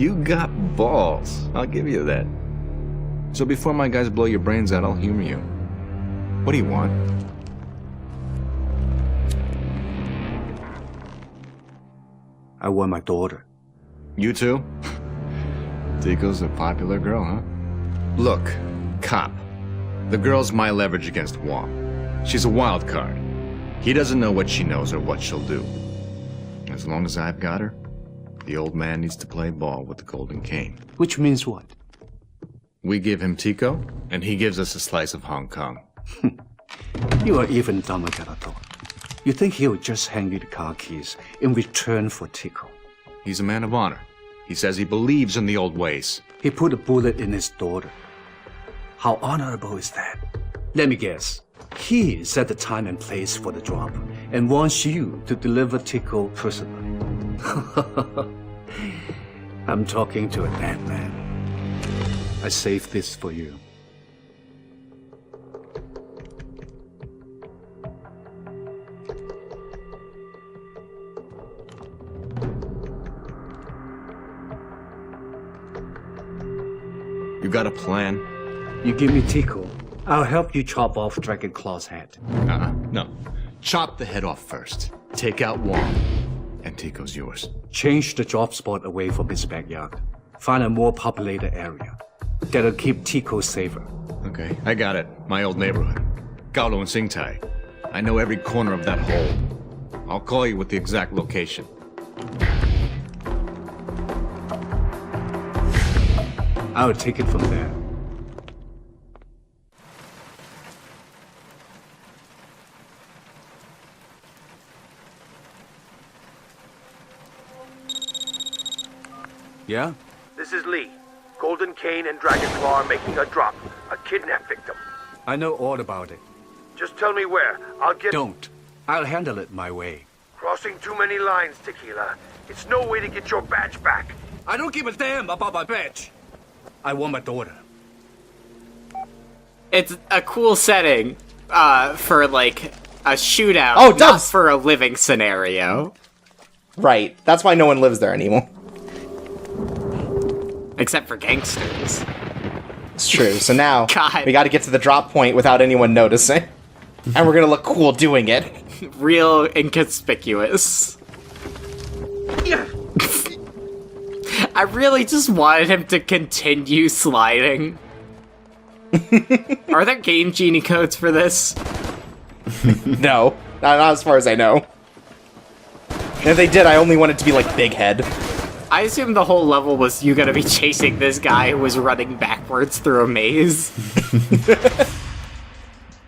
You got balls. I'll give you that. So before my guys blow your brains out, I'll humor you. What do you want? I want my daughter. You too? Tico's a popular girl, huh? Look, cop. The girl's my leverage against Wong. She's a wild card. He doesn't know what she knows or what she'll do. As long as I've got her, the old man needs to play ball with the Golden Kane. Which means what? We give him Tico, and he gives us a slice of Hong Kong. You are even dumber than I thought. You think he would just hand you the car keys in return for Tico? He's a man of honor. He says he believes in the old ways. He put a bullet in his daughter. How honorable is that? Let me guess. He set the time and place for the drop and wants you to deliver Tico personally. I'm talking to a dead man. I saved this for you. You got a plan? You give me Tico, I'll help you chop off Dragon Claw's head. No. Chop the head off first. Take out Wong. And Tico's yours. Change the drop spot away from his backyard. Find a more populated area. That'll keep Tico safer. Okay, I got it. My old neighborhood. Kowloon Singtai. I know every corner of that hole. I'll call you with the exact location. I'll take it from there. Yeah? This is Lee. Golden Kane and Dragonclaw are making a drop. A kidnap victim. I know all about it. Just tell me where. I'll get... Don't. I'll handle it my way. Crossing too many lines, Tequila. It's no way to get your badge back. I don't give a damn about my badge. I want my daughter. It's a cool setting for, like, a shootout, Oh, not Dubs! for a living scenario. Right. That's why no one lives there anymore. Except for gangsters. It's true. So now, God. we gotta get to the drop point without anyone noticing. And we're gonna look cool doing it. Real inconspicuous. I really just wanted him to continue sliding. Are there game genie codes for this? No. Not as far as I know. And if they did, I only want it to be like Big Head. I assume the whole level was you gonna be chasing this guy who was running backwards through a maze.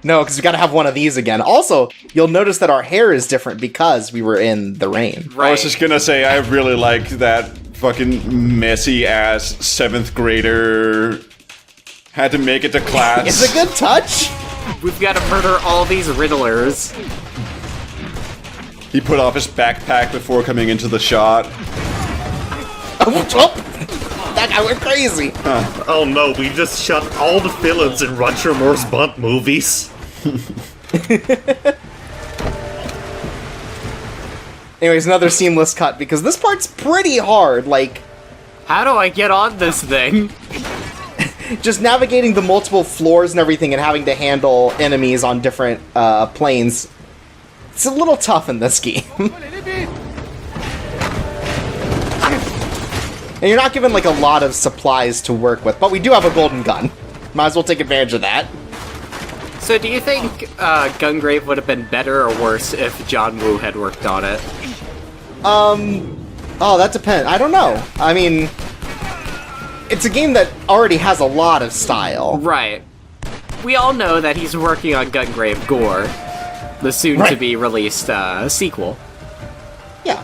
No, because we gotta have one of these again. Also, you'll notice that our hair is different because we were in the rain. Right. I was just gonna say, I really like that fucking messy-ass 7th grader had to make it to class. It's a good touch. We've gotta murder all these riddlers. He put off his backpack before coming into the shot. Oh, that guy went crazy. Oh no, we just shot all the villains in Roger Moore's Bond movies. Anyways, another seamless cut because this part's pretty hard. Like, How do I get on this thing? just navigating the multiple floors and everything and having to handle enemies on different planes. It's a little tough in this game. And you're not given, like, a lot of supplies to work with, but we do have a golden gun. Might as well take advantage of that. So do you think Gungrave would have been better or worse if John Woo had worked on it? Oh, that depends. I don't know. I mean, it's a game that already has a lot of style. Right. We all know that he's working on Gungrave Gore, the soon-to-be released sequel. Yeah.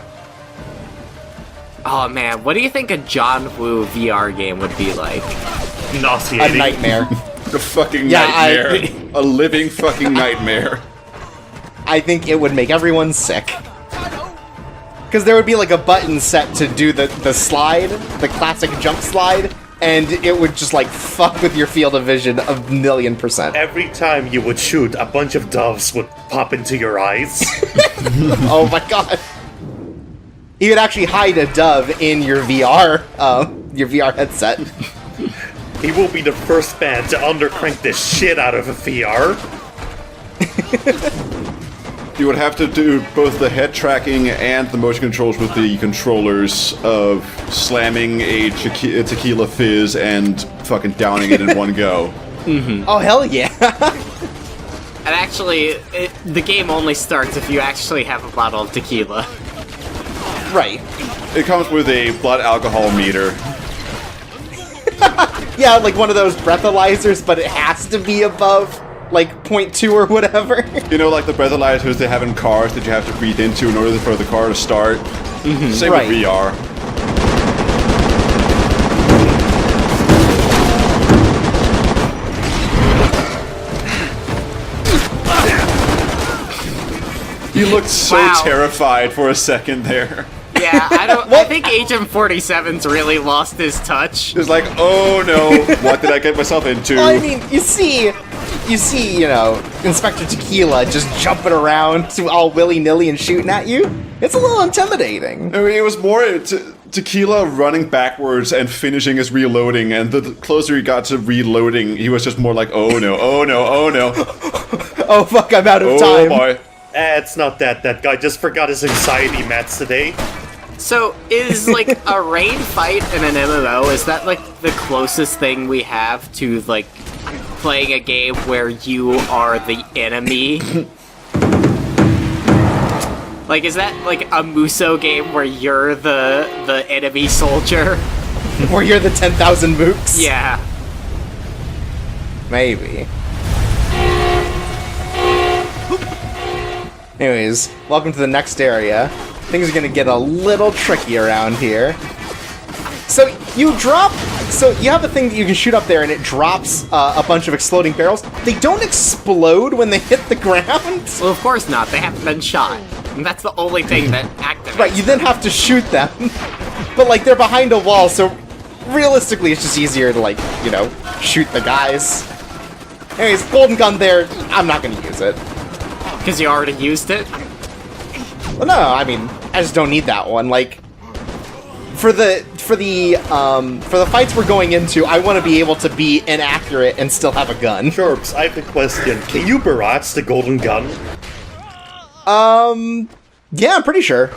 Oh man, what do you think a John Woo VR game would be like? A Nauseating. nightmare. A fucking Yeah, nightmare. A living fucking nightmare. I think it would make everyone sick. Because there would be like a button set to do the slide, the classic jump slide, and it would just like fuck with your field of vision a million%. Every time you would shoot, a bunch of doves would pop into your eyes. Oh my god. You could actually hide a dove in your VR your VR headset. He will be the first man to undercrank the shit out of a VR. You would have to do both the head tracking and the motion controls with the controllers of slamming a tequila fizz and fucking downing it in one go. Oh, hell yeah. And actually, the game only starts if you actually have a bottle of tequila. Right. It comes with a blood alcohol meter. Yeah, like one of those breathalyzers, but it has to be above, like, 0.2 or whatever. You know, like the breathalyzers they have in cars that you have to breathe into in order for the car to start? Same Right. with VR. You looked so Wow. terrified for a second there. Yeah, I think Agent 47's really lost his touch. It's like, oh no, what did I get myself into? Well, I mean, you see, you know, Inspector Tequila just jumping around all willy-nilly and shooting at you. It's a little intimidating. I mean, it was more Tequila running backwards and finishing his reloading, and the closer he got to reloading, he was just more like, oh no, oh no, oh no. Oh fuck, I'm out of Oh time. boy. It's not that. That guy just forgot his anxiety meds today. So, is, like, a raid fight in an MMO, is that, like, the closest thing we have to, like, playing a game where you are the enemy? Like, is that, like, a Muso game where you're the enemy soldier? Where you're the 10,000 mooks? Yeah. Maybe. Anyways, welcome to the next area. Things are gonna get a little tricky around here. So you have a thing that you can shoot up there and it drops a bunch of exploding barrels. They don't explode when they hit the ground. Well, of course not. They haven't been shot. And that's the only thing that activates. Right, you then have to shoot them. But, like, they're behind a wall, so realistically it's just easier to, like, you know, shoot the guys. Anyways, golden gun there, I'm not gonna use it. Because you already used it? Well, no, I mean, I just don't need that one. Like, for the fights we're going into, I want to be able to be inaccurate and still have a gun. Sharps, I have a question. Can you barrage the golden gun? Yeah, I'm pretty sure.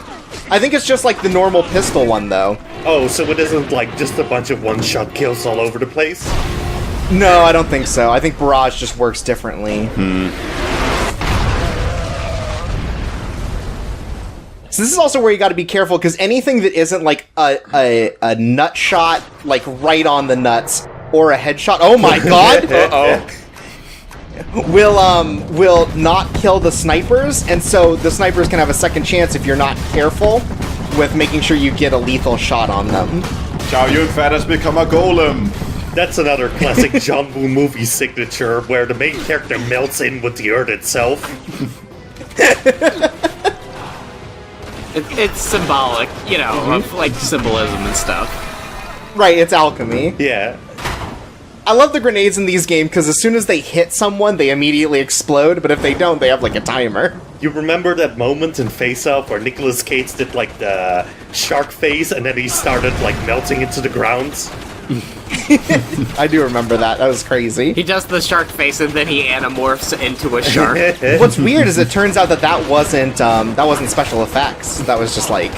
I think it's just like the normal pistol one, though. Oh, so it isn't like just a bunch of one-shot kills all over the place? No, I don't think so. I think barrage just works differently. So this is also where you got to be careful, because anything that isn't like a nut shot, like right on the nuts, or a headshot, oh my god, will not kill the snipers, and so the snipers can have a second chance if you're not careful with making sure you get a lethal shot on them. Chow Yun-Fat has become a golem. That's another classic John Woo movie signature, where the main character melts in with the earth itself. It's symbolic, you know, of, like, symbolism and stuff. Right, it's alchemy. Yeah. I love the grenades in these games, because as soon as they hit someone, they immediately explode, but if they don't, they have, like, a timer. You remember that moment in Face Off where Nicolas Cage did, like, the shark face, and then he started, like, melting into the ground? I do remember that. That was crazy. He does the shark face and then he anamorphs into a shark. What's weird is it turns out that wasn't special effects. That was just like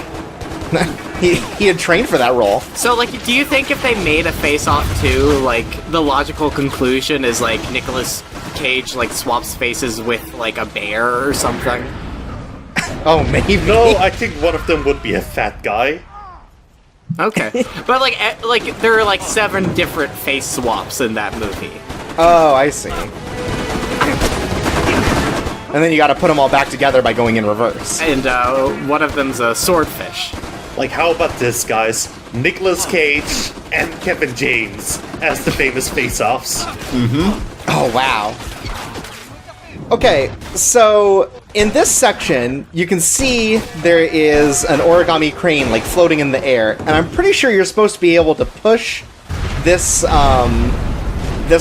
he had trained for that role. So, like, do you think if they made a Face-Off 2, like, the logical conclusion is, like, Nicolas Cage, like, swaps faces with, like, a bear or something? Oh, maybe. No, I think one of them would be a fat guy. Okay. But, like, there are, like, 7 different face swaps in that movie. Oh, I see. And then you gotta put them all back together by going in reverse. And, one of them's a swordfish. Like, how about this, guys? Nicolas Cage and Kevin James as the famous face-offs. Oh, wow. Okay, so in this section, you can see there is an origami crane, like, floating in the air, and I'm pretty sure you're supposed to be able to push this,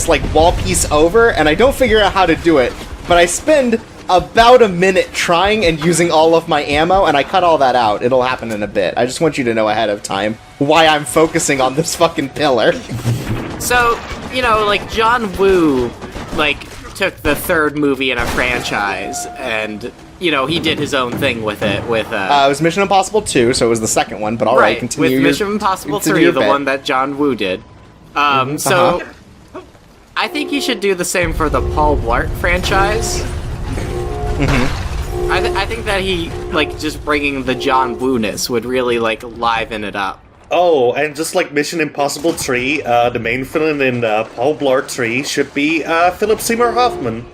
like, wall piece over, and I don't figure out how to do it, but I spend about a minute trying and using all of my ammo, and I cut all that out. It'll happen in a bit. I just want you to know ahead of time why I'm focusing on this fucking pillar. So, you know, like, John Woo, like, took the third movie in a franchise, and, you know, he did his own thing with it, with, it was Mission Impossible 2, so it was the second one, but alright, continue with your, Mission Impossible continue 3, the bit. one that John Woo did. So, I think he should do the same for the Paul Blart franchise. I think that he, like, just bringing the John Woo-ness would really, like, liven it up. Oh, and just like Mission Impossible 3, the main villain in Paul Blart 3 should be Philip Seymour Hoffman.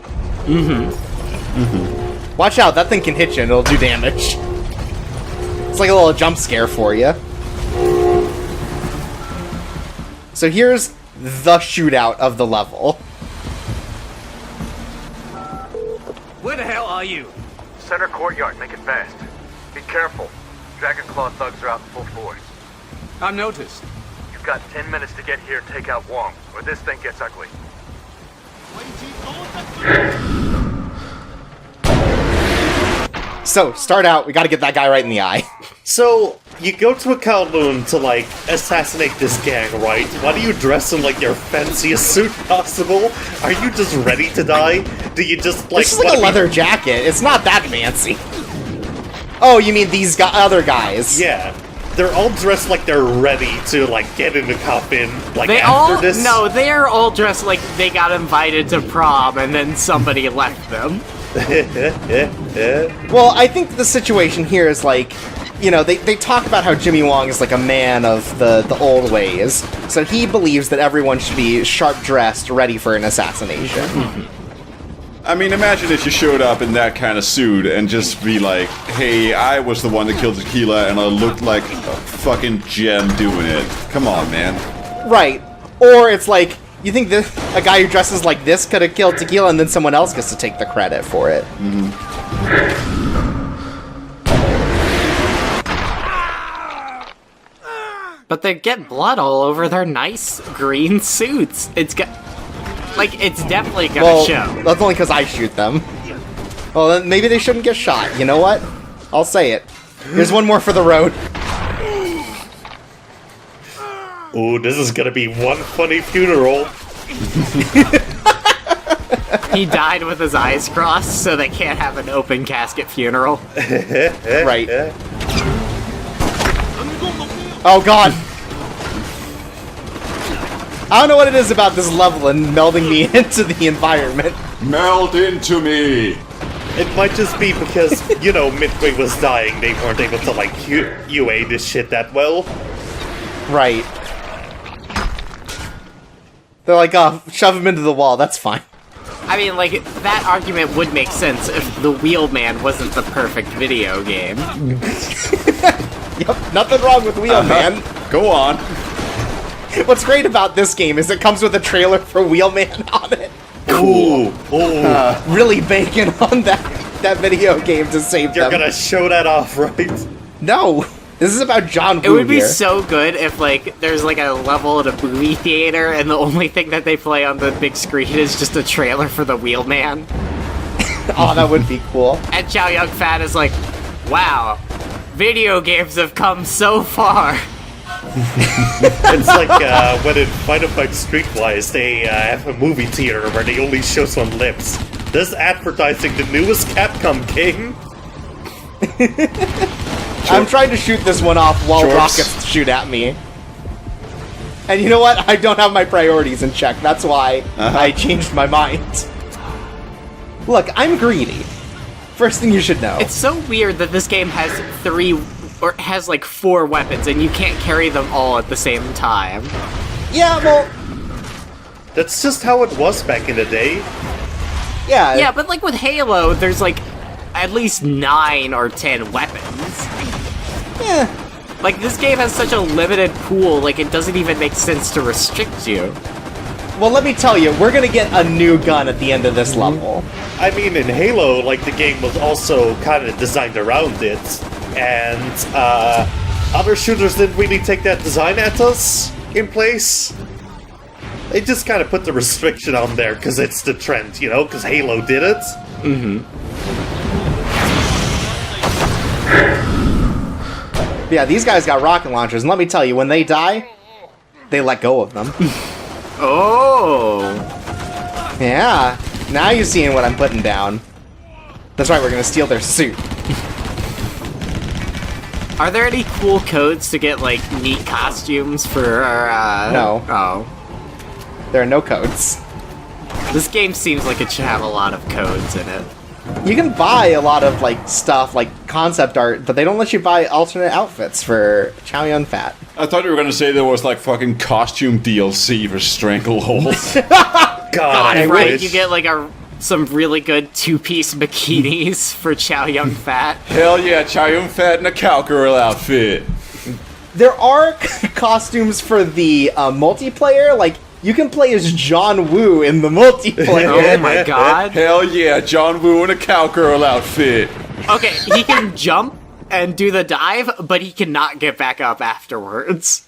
Watch out, that thing can hit you and it'll do damage. It's like a little jump scare for you. So here's the shootout of the level. Where the hell are you? Center courtyard, make it fast. Be careful. Dragonclaw thugs are out in full force. I've noticed. You've got 10 minutes to get here and take out Wong, or this thing gets ugly. So, start out, we gotta get that guy right in the eye. So, you go to a Kowloon to, like, assassinate this gang, right? Why do you dress in, like, your fanciest suit possible? Are you just ready to die? Do you just, like... It's just like a leather jacket, it's not that fancy. Oh, you mean these other guys? Yeah. They're all dressed like they're ready to, like, get in the coffin, like, They after all, this. no, they are all dressed like they got invited to prom and then somebody left them. Well, I think the situation here is like, you know, they talk about how Jimmy Wong is like a man of the old ways, so he believes that everyone should be sharp-dressed, ready for an assassination. I mean, imagine if you showed up in that kind of suit and just be like, hey, I was the one that killed Tequila and I looked like a fucking gem doing it. Come on, man. Right. Or it's like, you think that a guy who dresses like this could have killed Tequila and then someone else gets to take the credit for it. But they get blood all over their nice green suits. It's definitely gonna Well, show. that's only because I shoot them. Well, then maybe they shouldn't get shot. You know what? I'll say it. Here's one more for the road. Ooh, this is gonna be one funny funeral. He died with his eyes crossed, so they can't have an open casket funeral. Right. Oh god! I don't know what it is about this level and melding me into the environment. Meld into me! It might just be because, you know, Midway was dying, they weren't able to, like, UA this shit that well. Right. They're like, oh, shove him into the wall, that's fine. I mean, like, that argument would make sense if the Wheelman wasn't the perfect video game. Yep, nothing wrong with Wheelman. Go on. What's great about this game is it comes with a trailer for Wheelman on it. Ooh, ooh. Really banking on that video game to save You're them. gonna show that off, right? No, this is about John Woo It would be here. so good if, like, there's, like, a level at a movie theater and the only thing that they play on the big screen is just a trailer for the Wheelman. Oh, that would be cool. And Chow Yun Fat is like, wow, video games have come so far. It's like when in Final Fight Streetwise, they have a movie theater where they only show some lips. This advertising the newest Capcom game. I'm trying to shoot this one off while rockets shoot at me. And you know what? I don't have my priorities in check. That's why I changed my mind. Look, I'm greedy. First thing you should know. It's so weird that this game has has like 4 weapons and you can't carry them all at the same time. Yeah, well, That's just how it was back in the day. yeah. Yeah, but like with Halo, there's like at least 9 or 10 weapons. Yeah. Like, this game has such a limited pool, like, it doesn't even make sense to restrict you. Well, let me tell you, we're gonna get a new gun at the end of this level. I mean, in Halo, like, the game was also kind of designed around it, and other shooters didn't really take that design ethos in place. They just kind of put the restriction on there because it's the trend, you know, because Halo did it. Yeah, these guys got rocket launchers, and let me tell you, when they die, they let go of them. Oh! Yeah, now you're seeing what I'm putting down. That's right, we're gonna steal their suit. Are there any cool codes to get, like, neat costumes for, No. Oh. There are no codes. This game seems like it should have a lot of codes in it. You can buy a lot of, like, stuff, like concept art, but they don't let you buy alternate outfits for Chow Yun Fat. I thought you were gonna say there was like fucking costume DLC for Stranglehold. God, I Right, wish. you get, like, some really good two-piece bikinis for Chow Yun Fat. Hell yeah, Chow Yun Fat in a cowgirl outfit. There are costumes for the multiplayer, like, you can play as John Woo in the multiplayer. Oh my god. Hell yeah, John Woo in a cowgirl outfit. Okay, he can jump and do the dive, but he cannot get back up afterwards.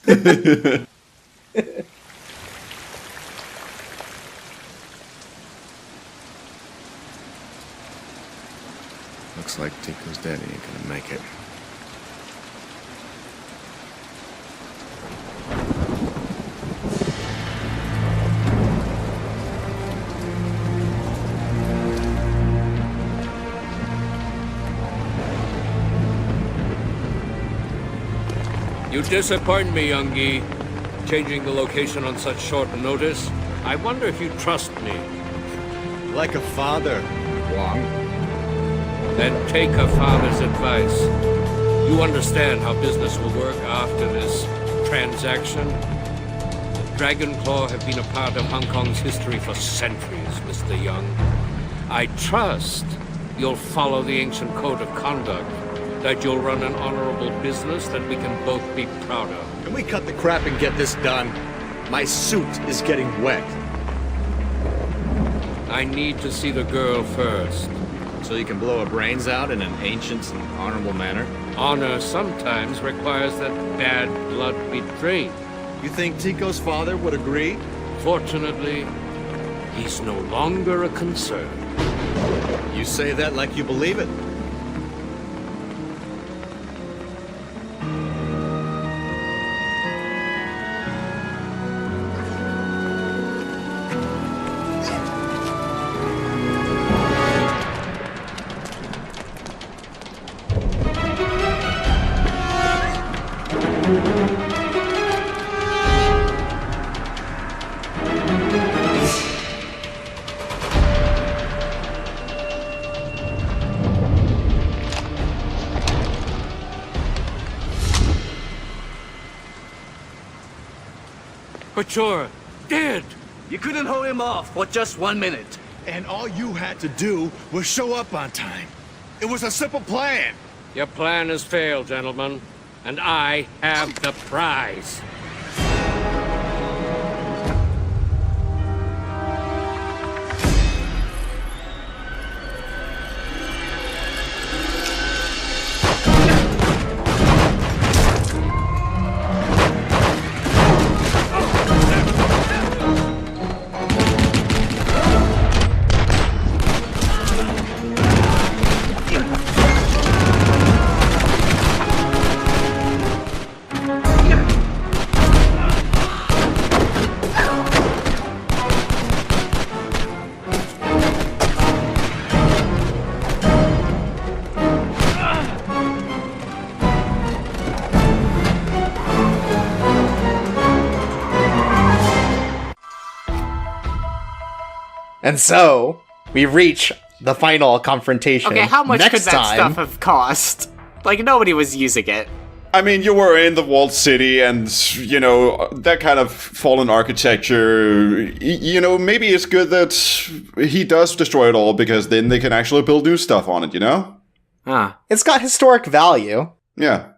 Looks like Tico's daddy ain't gonna make it. You disappoint me, Youngie. Changing the location on such short notice. I wonder if you trust me. Like a father, Wong. Then take a father's advice. You understand how business will work after this transaction? The Dragon Claw have been a part of Hong Kong's history for centuries, Mr. Young. I trust you'll follow the ancient code of conduct, that you'll run an honorable business that we can both be proud of. Can we cut the crap and get this done? My suit is getting wet. I need to see the girl first. So you can blow her brains out in an ancient and honorable manner? Honor sometimes requires that bad blood be drained. You think Tico's father would agree? Fortunately, he's no longer a concern. You say that like you believe it. But you're dead! You couldn't hold him off for just 1 minute. And all you had to do was show up on time. It was a simple plan. Your plan has failed, gentlemen, and I have the prize. And so, we reach the final confrontation. Okay, how much Next could that time, stuff have cost? Like, nobody was using it. I mean, you were in the walled city, and, you know, that kind of fallen architecture, you know, maybe it's good that he does destroy it all, because then they can actually build new stuff on it, you know? Huh. It's got historic value. Yeah.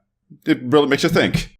It really makes you think.